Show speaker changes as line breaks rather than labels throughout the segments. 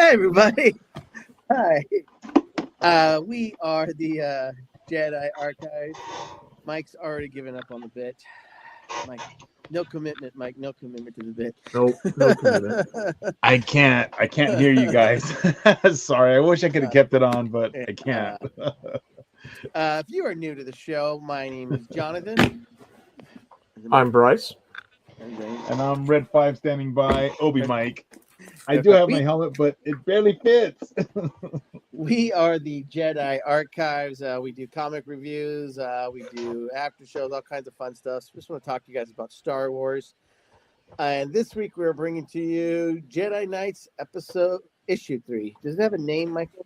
Hi, everybody. Hi. We are the Jedi Archives. Mike's already given up on the bit. Mike, no commitment, Mike. No commitment to the bit.
Nope, no commitment.
I can't hear you guys. Sorry, I wish I could have kept it on, but I can't.
If you are new to the show, my name is Jonathan.
I'm Bryce.
And I'm Red 5 standing by. Obi Mike. I do have my helmet, but it barely fits.
We are the Jedi Archives. We do comic reviews. We do after shows, all kinds of fun stuff. So just want to talk to you guys about Star Wars. And this week we're bringing to you Jedi Knights issue 3. Does it have a name, Michael?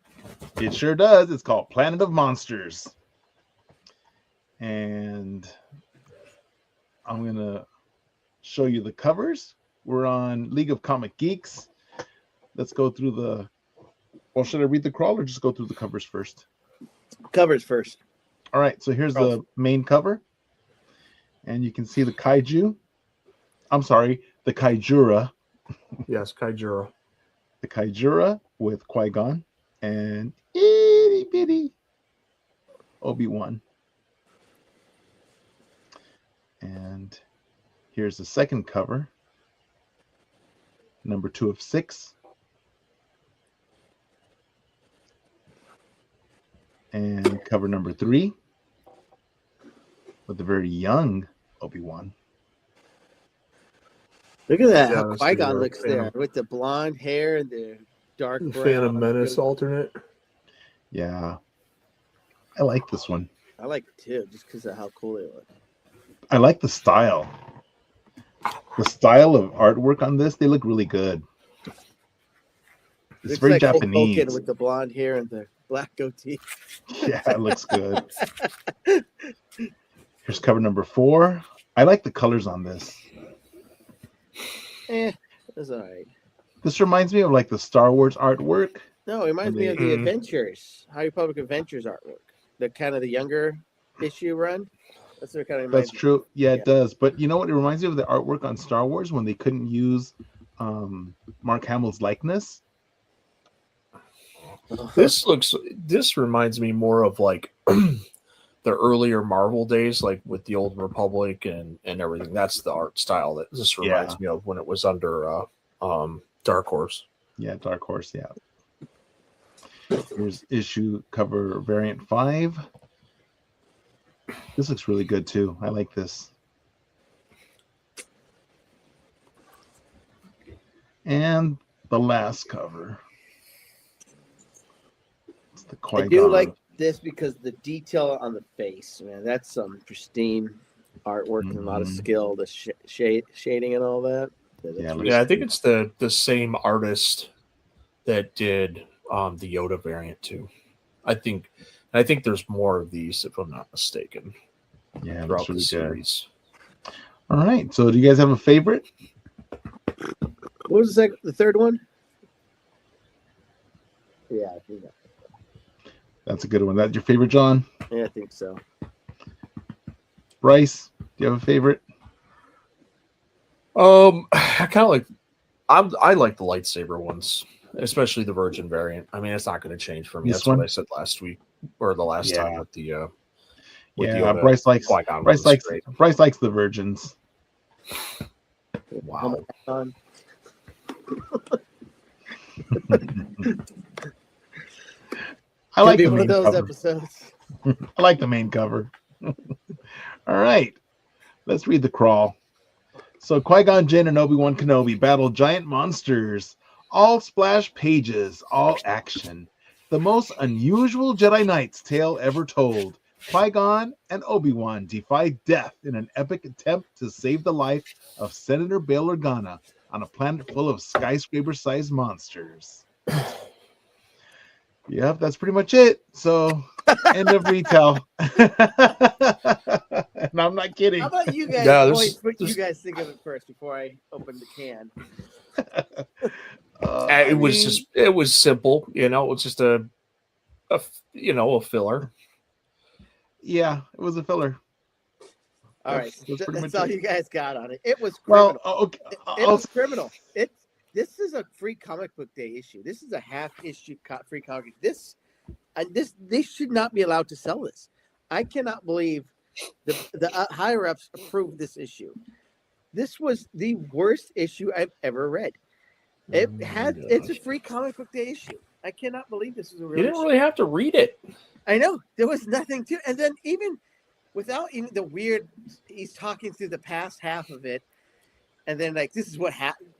It sure does. It's called Planet of Monsters. And I'm going to show you the covers. We're on League of Comic Geeks. Let's go through well, should I read the crawl or just go through the covers first?
Covers first.
All right, so here's the main cover. And you can see the kaiju. I'm sorry, the Kaijura.
Yes, Kaijura.
The Kaijura with Qui-Gon and itty bitty Obi-Wan. And here's the second cover. Number 2 of 6. And cover number 3 with the very young Obi-Wan.
Look at that, how Qui-Gon looks there with the blonde hair and the dark brown.
Phantom Menace alternate.
Yeah. I like this one.
I like it too, just because of how cool they look.
I like the style. The style of artwork on this, they look really good. It's very like Japanese.
Hulk with the blonde hair and the black goatee.
Yeah, it looks good. Here's cover number 4. I like the colors on this.
That's all right.
This reminds me of like the Star Wars artwork.
No, it reminds me of the Adventures, High Republic Adventures artwork. The kind of the younger issue run. That's what kind of.
That's true. Yeah, it does. But you know what? It reminds me of the artwork on Star Wars when they couldn't use Mark Hamill's likeness.
This reminds me more of like the earlier Marvel days, like with the Old Republic and everything. That's the art style that this reminds me of when it was under Dark Horse.
Yeah, Dark Horse. Yeah. Here's issue cover variant 5. This looks really good too. I like this. And the last cover. It's the Qui-Gon.
I do like this because the detail on the face, man, that's some pristine artwork and a lot of skill, the shading and all that.
Yeah, I think it's the same artist that did the Yoda variant too. I think there's more of these, if I'm not mistaken.
Yeah,
throughout
really
the series.
All right. So, do you guys have a favorite?
What was the third one? Yeah, I think
that's a good one. That's your favorite, John?
Yeah, I think so.
Bryce, do you have a favorite?
I kind of like. I like the lightsaber ones, especially the Virgin variant. I mean, it's not going to change for me. That's what I said last week or the last time with the.
Bryce likes the virgins.
Wow.
I like
one of those cover. Episodes.
I like the main cover. All right, let's read the crawl. So Qui-Gon Jinn and Obi-Wan Kenobi battle giant monsters. All splash pages, all action. The most unusual Jedi Knight's tale ever told. Qui-Gon and Obi-Wan defy death in an epic attempt to save the life of Senator Bail Organa on a planet full of skyscraper-sized monsters. Yep, that's pretty much it. So, end of retell. And I'm not kidding.
How about you guys? What you guys think of it first before I open the can?
It was simple. You know, it was just a filler.
Yeah, it was a filler.
All right, that's all you guys got on it. It was criminal.
Well, okay.
It was criminal. this is a free comic book day issue. This is a half issue free comic. They should not be allowed to sell this. I cannot believe the higher ups approved this issue. This was the worst issue I've ever read. It's a free comic book day issue. I cannot believe this is a real.
You didn't really have to read it.
I know there was nothing to, and then even without even the weird, he's talking through the past half of it, and then like this is what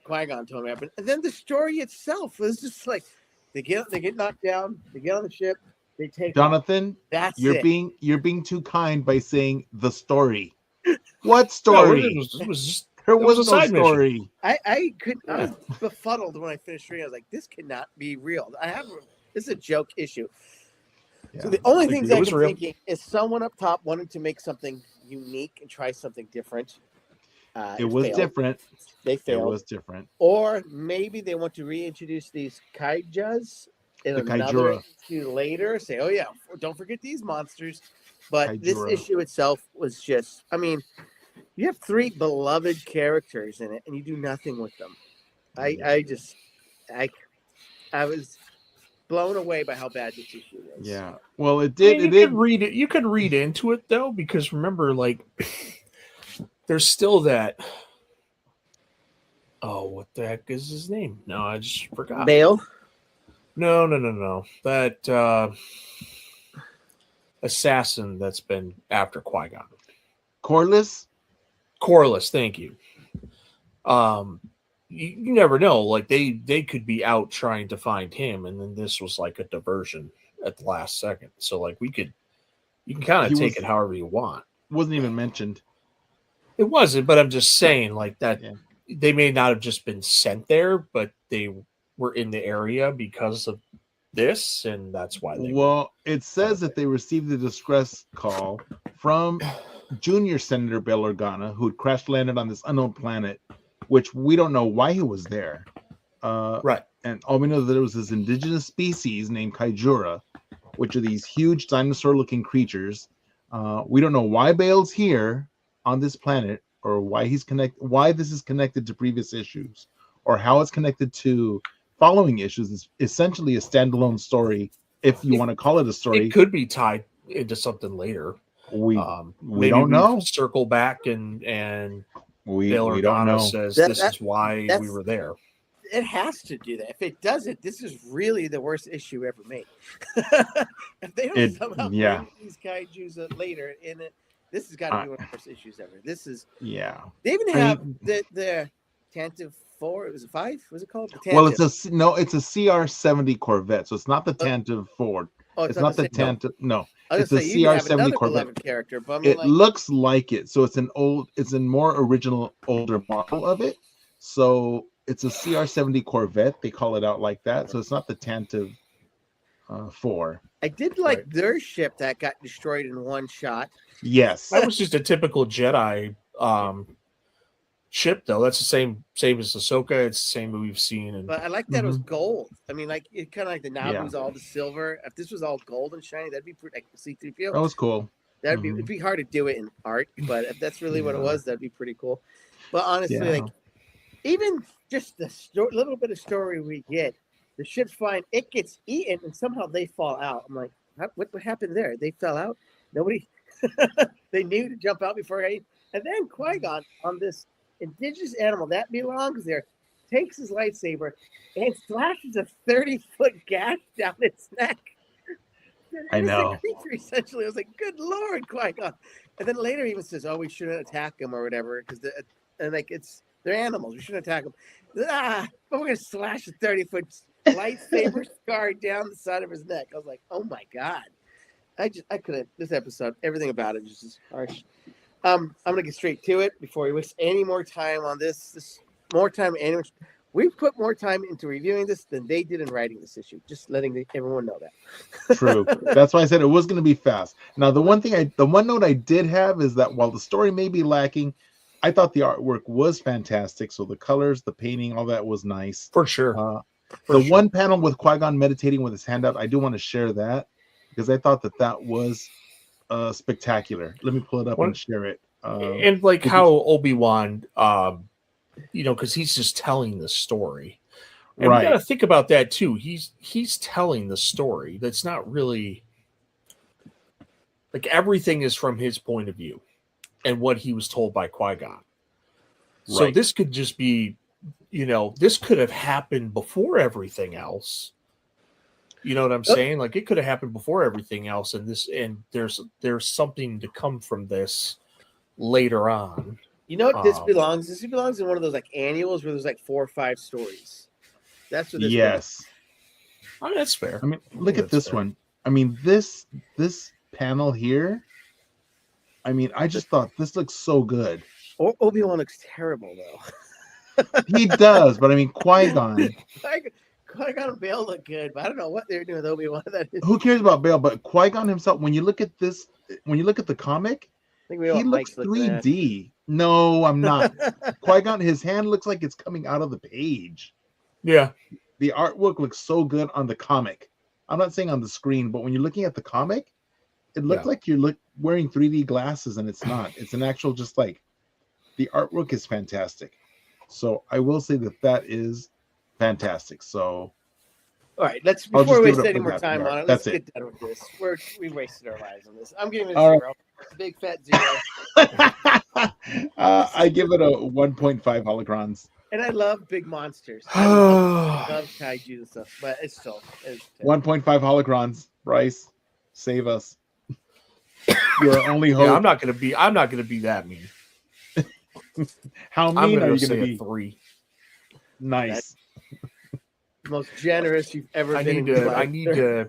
Qui-Gon told me happened, and then the story itself was just like they get knocked down, they get on the ship, they take
Jonathan.
That's
you're
it.
You're being too kind by saying the story. What story?
No, it was just
there was
a
no
side
story.
mission.
I was befuddled when I finished reading. I was like, this cannot be real. This is a joke issue.
Yeah.
So the only things I'm
real.
thinking is someone up top wanted to make something unique and try something different.
It was
failed.
different.
They failed.
It was different.
Or maybe they want to reintroduce these kaijas in another issue later. Say, oh yeah, don't forget these monsters. But this issue itself was just, I mean, you have 3 beloved characters in it, and you do nothing with them. I was blown away by how bad this issue was.
Yeah. Well, it did.
I mean, you could read it. You could read into it though, because remember, like, there's still that. Oh, what the heck is his name? No, I just forgot.
Bale?
No. That assassin that's been after Qui-Gon.
Corliss,
thank you. You never know. Like they could be out trying to find him, and then this was like a diversion at the last second. So like you can kind of take it however you want.
Wasn't even mentioned.
It wasn't, but I'm just saying like that. Yeah. They may not have just been sent there, but they were in the area because of this, and that's why they.
Well, it says that they received the distress call from Junior Senator Bail Organa, who had crash landed on this unknown planet, which we don't know why he was there.
Right.
And all we know is that it was this indigenous species named Kaijura, which are these huge dinosaur-looking creatures. We don't know why Bale's here on this planet, or why why this is connected to previous issues, or how it's connected to following issues. It's essentially a standalone story, if you want to call it a story.
It could be tied into something later.
We don't know.
Circle back and
we don't know.
Says this is why we were there.
It has to do that. If it doesn't, this is really the worst issue ever made. If they don't somehow bring these kaijus later in it, this has got to be one of the worst issues ever. This is They even have the Tantive 4. It was a 5. What's it called?
Well, it's a CR-70 Corvette, so it's not the Tantive 4.
Oh,
it's not the Tantive. No,
it's
a CR-70 Corvette.
Character, but
it looks like it. So it's a more older model of it. So it's a CR-70 Corvette. They call it out like that. So it's not the Tantive 4.
I did like their ship that got destroyed in one shot.
Yes,
that was just a typical Jedi ship, though. That's the same as Ahsoka. It's the same we've seen.
But I like that it was gold. I mean, like it kind of like the Naboo's all the silver. If this was all gold and shiny, that'd be pretty. Like C-3PO.
That was cool.
That'd be it'd be hard to do it in art, but if that's really what it was, that'd be pretty cool. But honestly, like even just the little bit of story we get, the ship's fine. It gets eaten, and somehow they fall out. I'm like, what happened there? They fell out. Nobody. They knew to jump out before and then Qui-Gon on this indigenous animal that belongs there takes his lightsaber and slashes a 30-foot gash down its neck.
I know.
Creature, essentially, I was like, "Good Lord, Qui-Gon!" And then later he even says, "Oh, we shouldn't attack them or whatever because they're animals. We shouldn't attack them." But we're gonna slash a 30-foot lightsaber scar down the side of his neck. I was like, "Oh my God!" I couldn't. This episode, everything about it just is harsh. I'm gonna get straight to it before we waste any more time on this. More time. We've put more time into reviewing this than they did in writing this issue. Just letting everyone know that.
True. That's why I said it was going to be fast. Now, the one note I did have is that while the story may be lacking, I thought the artwork was fantastic. So the colors, the painting, all that was nice.
For sure.
One panel with Qui-Gon meditating with his hand out, I do want to share that because I thought that was spectacular. Let me pull it up and share it.
And like how Obi-Wan, because he's just telling the story. And we got to think about that too. He's telling the story. That's not really like everything is from his point of view and what he was told by Qui-Gon. So this could just be, this could have happened before everything else. You know what I'm saying? Like it could have happened before everything else, and there's something to come from this later on.
You know what this belongs? This belongs in one of those like annuals where there's like 4 or 5 stories. That's what this
Yes.
I mean, that's fair.
I mean, look at this one. I mean, this panel here. I mean, I just thought this looks so good.
Obi-Wan looks terrible though.
He does, but I mean, Qui-Gon.
Qui-Gon and Bail look good, but I don't know what they're doing with Obi-Wan.
Who cares about Bail? But Qui-Gon himself, when you look at this, when you look at the comic, he looks 3D. No, I'm not. Qui-Gon, his hand looks like it's coming out of the page.
Yeah.
The artwork looks so good on the comic. I'm not saying on the screen, but when you're looking at the comic, it looks like you're wearing 3D glasses, and it's not. It's an actual just like the artwork is fantastic. So I will say that is fantastic. So
all right, before we waste any more time on it, let's get done with this. We wasted our lives on this. I'm giving it a 0. It's a big fat 0.
I give it a 1.5 holocrons.
And I love big monsters. I love kaiju and stuff, but it's
1.5 holocrons. Bryce, save us. Your only hope.
Yeah, I'm not gonna be that mean.
How mean are you
gonna
be?
3.
Nice.
That's the most generous you've ever been.
I need to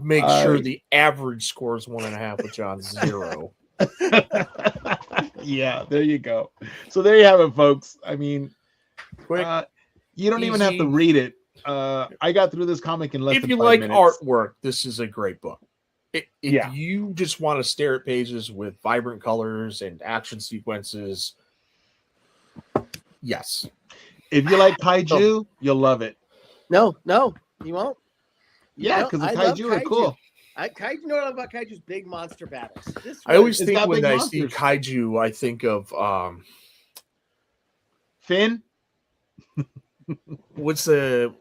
make sure the average score is 1.5 with John's 0.
Yeah, there you go. So there you have it, folks. I mean,
quick,
you don't even have to read it. I got through this comic in less than 5 minutes.
If you like artwork, this is a great book. If you just want to stare at pages with vibrant colors and action sequences, yes.
If you like kaiju, you'll love it.
No, you won't.
Yeah, because the kaiju are cool.
You know what I love about kaiju's big monster battles.
I always think when I see kaiju, I think of
Finn.
What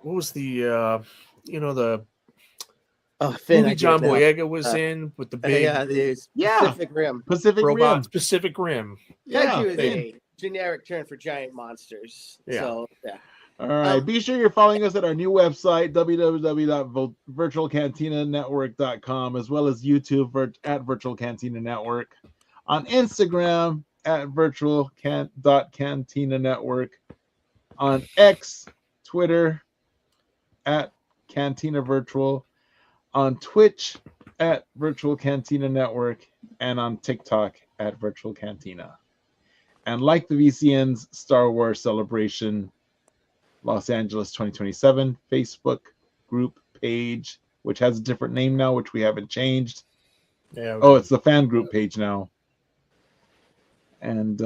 was the
Finn,
movie John Boyega was in with the big
Pacific Rim.
Robots, Pacific Rim.
Kaiju is a generic term for giant monsters. Yeah. So
All right. Be sure you're following us at our new website, www.virtualcantinanetwork.com, as well as YouTube at Virtual Cantina Network, on Instagram at virtual.cantina network, on X, Twitter at Cantina Virtual, on Twitch at Virtual Cantina Network, and on TikTok at Virtual Cantina. And like the VCN's Star Wars Celebration Los Angeles 2027 Facebook group page, which has a different name now, which we haven't changed.
Yeah.
It's the fan group page now. And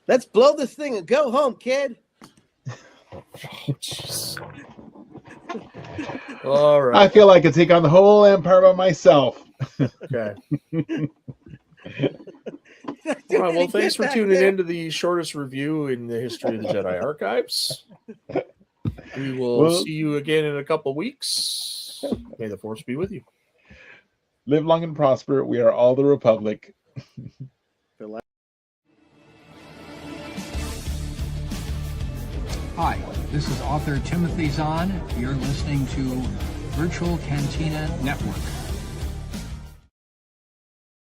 let's blow this thing and go home, kid.
All right.
I feel like I could take on the whole empire by myself.
Okay. All right, well, thanks for tuning in to the shortest review in the history of the Jedi Archives. We will see you again in a couple weeks. May the Force be with you.
Live long and prosper. We are all the Republic.
Hi, this is author Timothy Zahn. You're listening to Virtual Cantina Network.